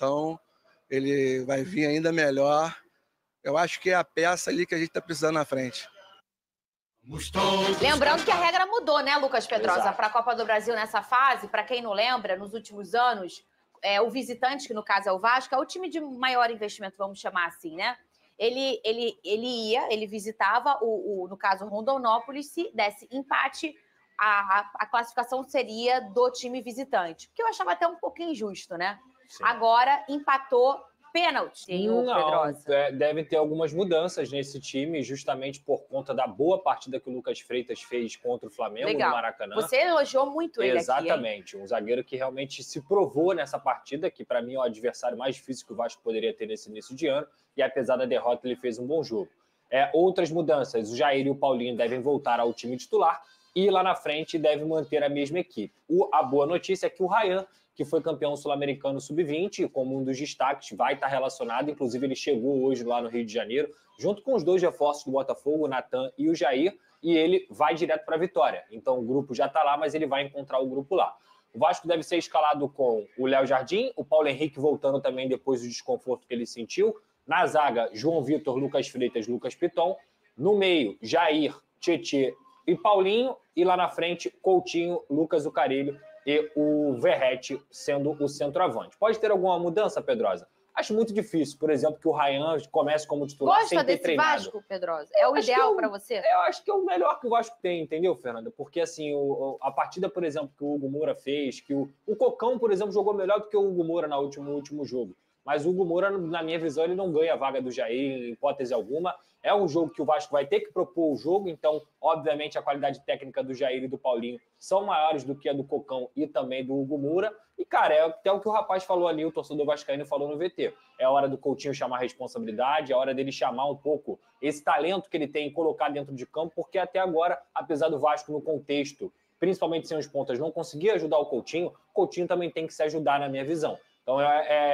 contratação, ele vai vir ainda melhor. Eu acho que é a peça ali que a gente está precisando na frente. Lembrando que a regra mudou, né, Lucas Pedrosa, para a Copa do Brasil nessa fase. Para quem não lembra, nos últimos anos, o visitante, que no caso é o Vasco, é o time de maior investimento, vamos chamar assim, né? Ele visitava, no caso, Rondonópolis. Se desse empate, a classificação seria do time visitante. Que eu achava até um pouquinho injusto, né? Sim. Agora, empatou pênalti, Pedrosa. Deve ter algumas mudanças nesse time, justamente por conta da boa partida que o Lucas Freitas fez contra o Flamengo no Maracanã. Você elogiou muito ele aqui. Exatamente, um zagueiro que realmente se provou nessa partida, que para mim é o adversário mais difícil que o Vasco poderia ter nesse início de ano, e apesar da derrota ele fez um bom jogo. Outras mudanças, o Jair e o Paulinho devem voltar ao time titular, e lá na frente deve manter a mesma equipe. A boa notícia é que o Ryan, que foi campeão sul-americano sub-20, como um dos destaques, vai estar relacionado. Inclusive, ele chegou hoje lá no Rio de Janeiro, junto com os dois reforços do Botafogo, o Natan e o Jair, e ele vai direto para a Vitória. Então, o grupo já está lá, mas ele vai encontrar o grupo lá. O Vasco deve ser escalado com o Léo Jardim, o Paulo Henrique voltando também depois do desconforto que ele sentiu. Na zaga, João Vitor, Lucas Freitas, Lucas Piton. No meio, Jair, Tietê e Paulinho. E lá na frente, Coutinho, Lucas Zucarilho e o Verratti sendo o centroavante. Pode ter alguma mudança, Pedrosa? Acho muito difícil, por exemplo, que o Ryan comece como titular sem ter treinado. Gosta desse Vasco, Pedrosa? É o ideal para você? Eu acho que é o melhor que o Vasco tem, entendeu, Fernanda? Porque, assim, a partida, por exemplo, que o Hugo Moura fez, que o Cocão, por exemplo, jogou melhor do que o Hugo Moura no último jogo. Mas o Hugo Moura, na minha visão, ele não ganha a vaga do Jair em hipótese alguma. É um jogo que o Vasco vai ter que propor o jogo, então, obviamente, a qualidade técnica do Jair e do Paulinho são maiores do que a do Cocão e também do Hugo Moura. E, cara, é até o que o rapaz falou ali, o torcedor vascaíno falou no VT. É a hora do Coutinho chamar a responsabilidade, é a hora dele chamar um pouco esse talento que ele tem e colocar dentro de campo, porque até agora, apesar do Vasco no contexto, principalmente sem os pontas, não conseguir ajudar o Coutinho também tem que se ajudar, na minha visão. Então,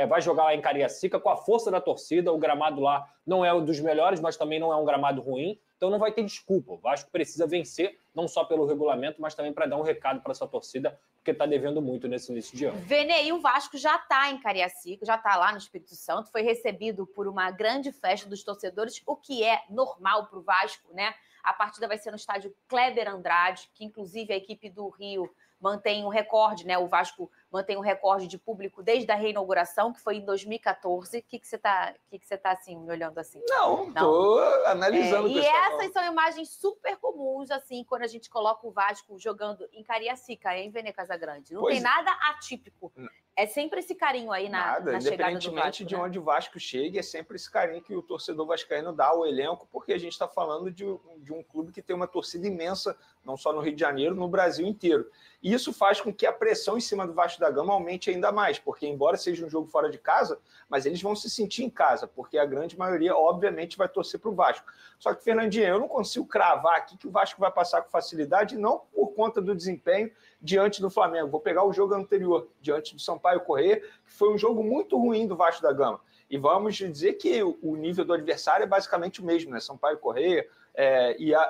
vai jogar lá em Cariacica com a força da torcida. O gramado lá não é um dos melhores, mas também não é um gramado ruim. Então, não vai ter desculpa. O Vasco precisa vencer, não só pelo regulamento, mas também para dar um recado para essa torcida, porque está devendo muito nesse início de ano. Vene, o Vasco já está em Cariacica, já está lá no Espírito Santo. Foi recebido por uma grande festa dos torcedores, o que é normal para o Vasco, né? A partida vai ser no estádio Kleber Andrade, que inclusive a equipe do Rio mantém um recorde, né? O Vasco mantém um recorde de público desde a reinauguração, que foi em 2014. O que você tá assim, me olhando assim? Não, tô analisando. E essas são imagens super comuns, assim, quando a gente coloca o Vasco jogando em Cariacica, em Vene Casagrande. Não tem nada atípico. É sempre esse carinho aí na chegada do Vasco. Independentemente de onde o Vasco chegue, é sempre esse carinho que o torcedor vascaíno dá ao elenco, porque a gente está falando de um clube que tem uma torcida imensa, não só no Rio de Janeiro, no Brasil inteiro. E isso faz com que a pressão em cima do Vasco da Gama aumente ainda mais, porque embora seja um jogo fora de casa, mas eles vão se sentir em casa, porque a grande maioria, obviamente, vai torcer para o Vasco. Só que, Fernandinha, eu não consigo cravar aqui que o Vasco vai passar com facilidade, não por conta do desempenho diante do Flamengo. Vou pegar o jogo anterior, diante do Sampaio Corrêa, que foi um jogo muito ruim do Vasco da Gama. E vamos dizer que o nível do adversário é basicamente o mesmo, né? Sampaio Corrêa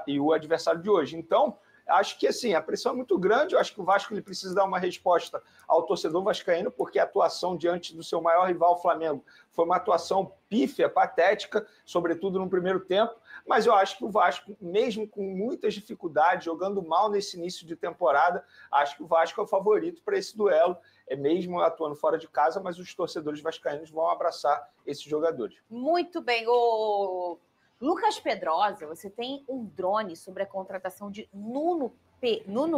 e o adversário de hoje. Então, acho que assim, a pressão é muito grande. Eu acho que o Vasco ele precisa dar uma resposta ao torcedor vascaíno, porque a atuação diante do seu maior rival, o Flamengo, foi uma atuação pífia, patética, sobretudo no primeiro tempo. Mas eu acho que o Vasco, mesmo com muitas dificuldades, jogando mal nesse início de temporada, acho que o Vasco é o favorito para esse duelo. É mesmo atuando fora de casa, mas os torcedores vascaínos vão abraçar esses jogadores. Muito bem. Lucas Pedrosa, você tem um drone sobre a contratação de Nuno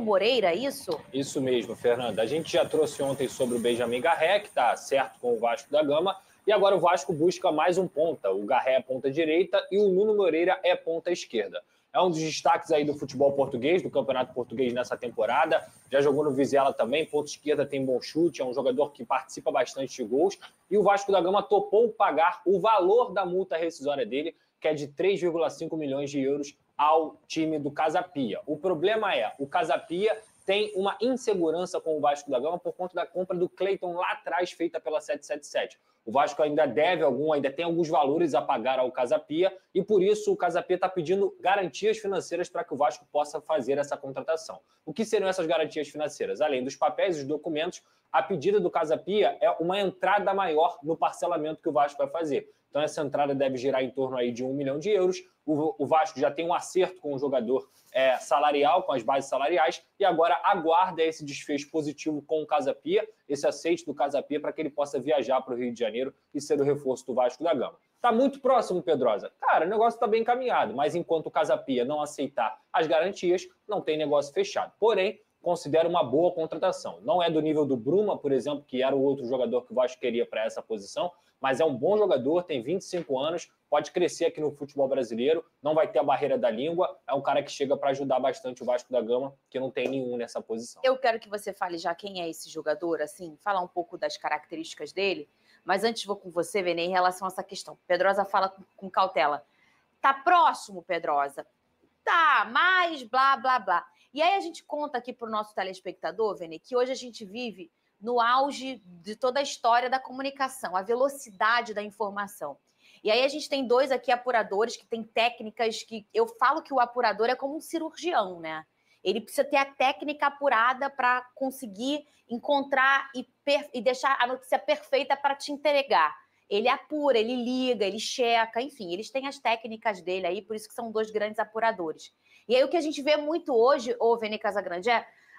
Moreira, isso? Isso mesmo, Fernanda. A gente já trouxe ontem sobre o Benjamin Garré, que está certo com o Vasco da Gama, e agora o Vasco busca mais um ponta. O Garré é ponta direita e o Nuno Moreira é ponta esquerda. É um dos destaques aí do futebol português, do Campeonato Português nessa temporada. Já jogou no Vizela também, ponta esquerda, tem bom chute, é um jogador que participa bastante de gols. E o Vasco da Gama topou pagar o valor da multa rescisória dele, que é de 3,5 milhões de euros ao time do Casa Pia. O problema é, o Casa Pia tem uma insegurança com o Vasco da Gama por conta da compra do Cleiton lá atrás, feita pela 777. O Vasco ainda ainda tem alguns valores a pagar ao Casa Pia, e por isso o Casa Pia está pedindo garantias financeiras para que o Vasco possa fazer essa contratação. O que seriam essas garantias financeiras? Além dos papéis e dos documentos, A pedida do Casa Pia é uma entrada maior no parcelamento que o Vasco vai fazer. Então, essa entrada deve girar em torno aí de 1 milhão de euros. O Vasco já tem um acerto com o jogador salarial, com as bases salariais, e agora aguarda esse desfecho positivo com o Casa Pia, esse aceite do Casa Pia, para que ele possa viajar para o Rio de Janeiro e ser o reforço do Vasco da Gama. Está muito próximo, Pedrosa? Cara, o negócio está bem encaminhado, mas enquanto o Casa Pia não aceitar as garantias, não tem negócio fechado. Porém, considero uma boa contratação. Não é do nível do Bruma, por exemplo, que era o outro jogador que o Vasco queria para essa posição, mas é um bom jogador, tem 25 anos, pode crescer aqui no futebol brasileiro, não vai ter a barreira da língua, é um cara que chega para ajudar bastante o Vasco da Gama, que não tem nenhum nessa posição. Eu quero que você fale já quem é esse jogador, assim, falar um pouco das características dele, mas antes vou com você, Vene, em relação a essa questão. Pedrosa fala com cautela. Tá próximo, Pedrosa? Tá, mas blá, blá, blá. E aí a gente conta aqui para o nosso telespectador, Vene, que hoje a gente vive no auge de toda a história da comunicação, a velocidade da informação. E aí a gente tem dois aqui apuradores que têm técnicas que... Eu falo que o apurador é como um cirurgião, né? Ele precisa ter a técnica apurada para conseguir encontrar e deixar a notícia perfeita para te entregar. Ele apura, ele liga, ele checa, enfim, eles têm as técnicas dele aí, por isso que são dois grandes apuradores. E aí o que a gente vê muito hoje, ô Vene Casagrande,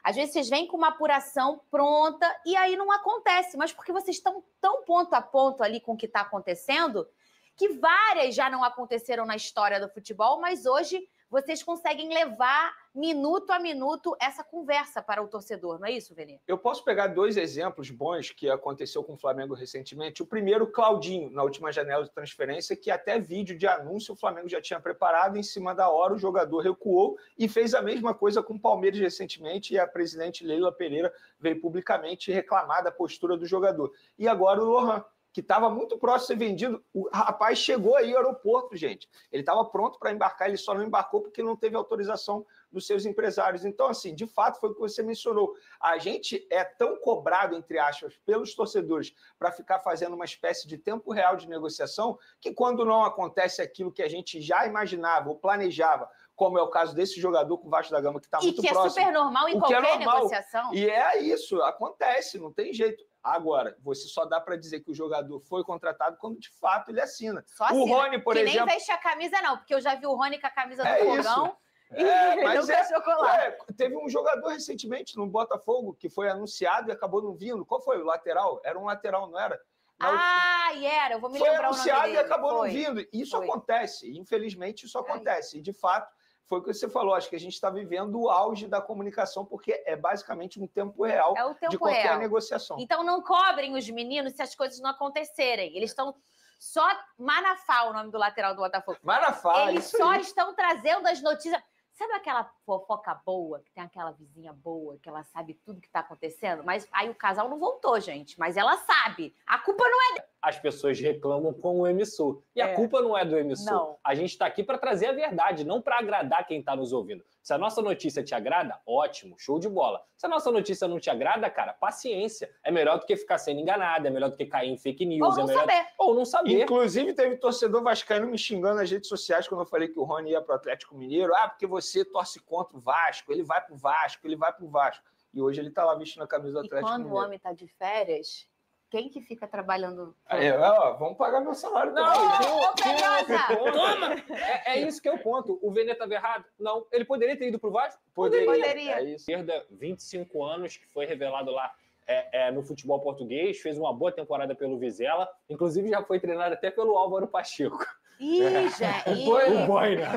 às vezes vocês vêm com uma apuração pronta e aí não acontece, mas porque vocês estão tão ponto a ponto ali com o que está acontecendo, que várias já não aconteceram na história do futebol, mas hoje vocês conseguem levar minuto a minuto essa conversa para o torcedor, não é isso, Vene? Eu posso pegar 2 exemplos bons que aconteceu com o Flamengo recentemente. O primeiro, Claudinho, na última janela de transferência, que até vídeo de anúncio o Flamengo já tinha preparado, em cima da hora o jogador recuou e fez a mesma coisa com o Palmeiras recentemente, e a presidente Leila Pereira veio publicamente reclamar da postura do jogador. E agora o Lohan, que estava muito próximo de ser vendido. O rapaz chegou aí ao aeroporto, gente. Ele estava pronto para embarcar, ele só não embarcou porque não teve autorização dos seus empresários. Então, assim, de fato, foi o que você mencionou. A gente é tão cobrado, entre aspas, pelos torcedores para ficar fazendo uma espécie de tempo real de negociação, que quando não acontece aquilo que a gente já imaginava ou planejava, como é o caso desse jogador com o Vasco da Gama, que está muito próximo. E que é super normal em qualquer negociação. E é isso, acontece, não tem jeito. Agora, você só dá para dizer que o jogador foi contratado quando, de fato, ele assina. Só assina. O Rony, por exemplo... Que nem veste a camisa, não, porque eu já vi o Rony com a camisa do Fogão e mas nunca chocolate. Teve um jogador recentemente no Botafogo que foi anunciado e acabou não vindo. Qual foi? O lateral? Era um lateral, não era? Era. Eu vou me lembrar o nome dele. Foi anunciado e acabou não vindo. Isso acontece. Infelizmente, isso acontece. E, de fato, foi o que você falou. Acho que a gente está vivendo o auge da comunicação, porque é basicamente um tempo real de qualquer negociação. Então, não cobrem os meninos se as coisas não acontecerem. Eles estão... Só Manafá, o nome do lateral do Botafogo. Manafá, eles só estão trazendo as notícias... Sabe aquela fofoca boa, que tem aquela vizinha boa, que ela sabe tudo que está acontecendo? Mas aí o casal não voltou, gente. Mas ela sabe. A culpa não é... As pessoas reclamam com o emissor. E a culpa não é do emissor. Não. A gente está aqui para trazer a verdade, não para agradar quem está nos ouvindo. Se a nossa notícia te agrada, ótimo, show de bola. Se a nossa notícia não te agrada, cara, paciência. É melhor do que ficar sendo enganado, é melhor do que cair em fake news. Ou não saber. Inclusive, teve torcedor vascaíno me xingando nas redes sociais quando eu falei que o Rony ia para o Atlético Mineiro. Porque você torce contra o Vasco, ele vai para o Vasco, ele vai para o Vasco. E hoje ele está lá vestindo a camisa do Atlético Mineiro. E quando o homem está de férias... Quem que fica trabalhando? Vamos pagar meu salário também. Toma! É isso que é o ponto. O Vene estava errado? Não. Ele poderia ter ido para o Vasco? Poderia. É isso. Esquerda, 25 anos, que foi revelado lá no futebol português, fez uma boa temporada pelo Vizela, inclusive já foi treinado até pelo Álvaro Pacheco. O Boina.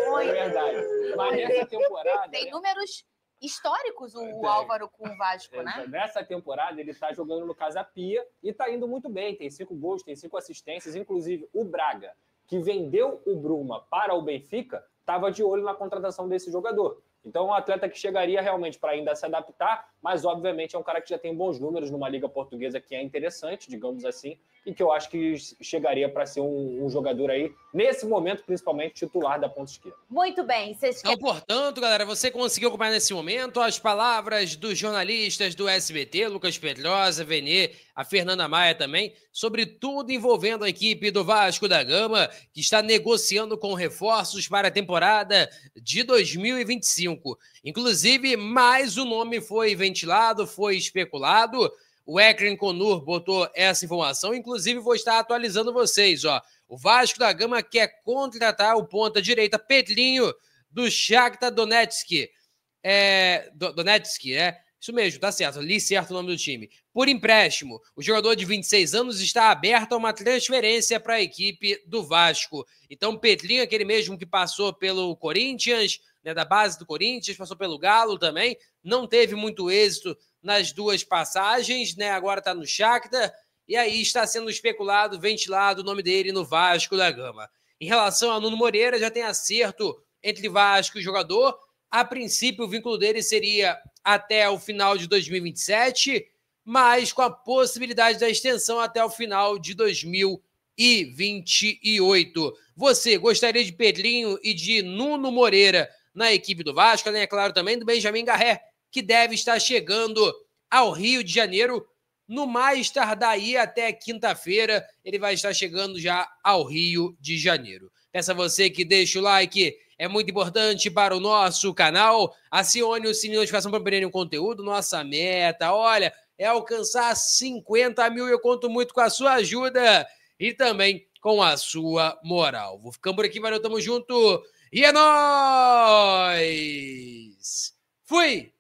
O É verdade. Mas nessa temporada... Tem números... históricos o Álvaro com o Vasco, né? Nessa temporada ele está jogando no Casa Pia e está indo muito bem, tem 5 gols, tem 5 assistências, inclusive o Braga, que vendeu o Bruma para o Benfica, estava de olho na contratação desse jogador. Então, um atleta que chegaria realmente para ainda se adaptar, mas, obviamente, é um cara que já tem bons números numa liga portuguesa que é interessante, digamos assim, e que eu acho que chegaria para ser um jogador aí, nesse momento, principalmente, titular da ponta esquerda. Muito bem. Então, portanto, galera, você conseguiu acompanhar nesse momento as palavras dos jornalistas do SBT, Lucas Pedrosa, Vene, a Fernanda Maia também, sobre tudo envolvendo a equipe do Vasco da Gama, que está negociando com reforços para a temporada de 2025. 5. Inclusive, mais um nome foi ventilado, foi especulado. O Ekren Conur botou essa informação. Inclusive, vou estar atualizando vocês. Ó. O Vasco da Gama quer contratar o ponta-direita Pedrinho do Shakhtar Donetsk. Donetsk, né? Isso mesmo, tá certo. Li certo o nome do time. Por empréstimo, o jogador de 26 anos está aberto a uma transferência para a equipe do Vasco. Então, Pedrinho, aquele mesmo que passou pelo Corinthians, né, da base do Corinthians, passou pelo Galo também, não teve muito êxito nas duas passagens, né? Agora está no Shakhtar, e aí está sendo especulado, ventilado o nome dele no Vasco da Gama. Em relação a Nuno Moreira, já tem acerto entre Vasco e jogador. A princípio, o vínculo dele seria até o final de 2027, mas com a possibilidade da extensão até o final de 2028. Você gostaria de Pedrinho e de Nuno Moreira na equipe do Vasco, além, é claro, também do Benjamin Garré, que deve estar chegando ao Rio de Janeiro, no mais tardar aí até quinta-feira, ele vai estar chegando já ao Rio de Janeiro. Peço a você que deixe o like, é muito importante para o nosso canal. Acione o sininho de notificação para não perder nenhum conteúdo. Nossa meta, olha, é alcançar 50 mil. Eu conto muito com a sua ajuda e também com a sua moral. Vou ficando por aqui, valeu, tamo junto e é nóis! Fui!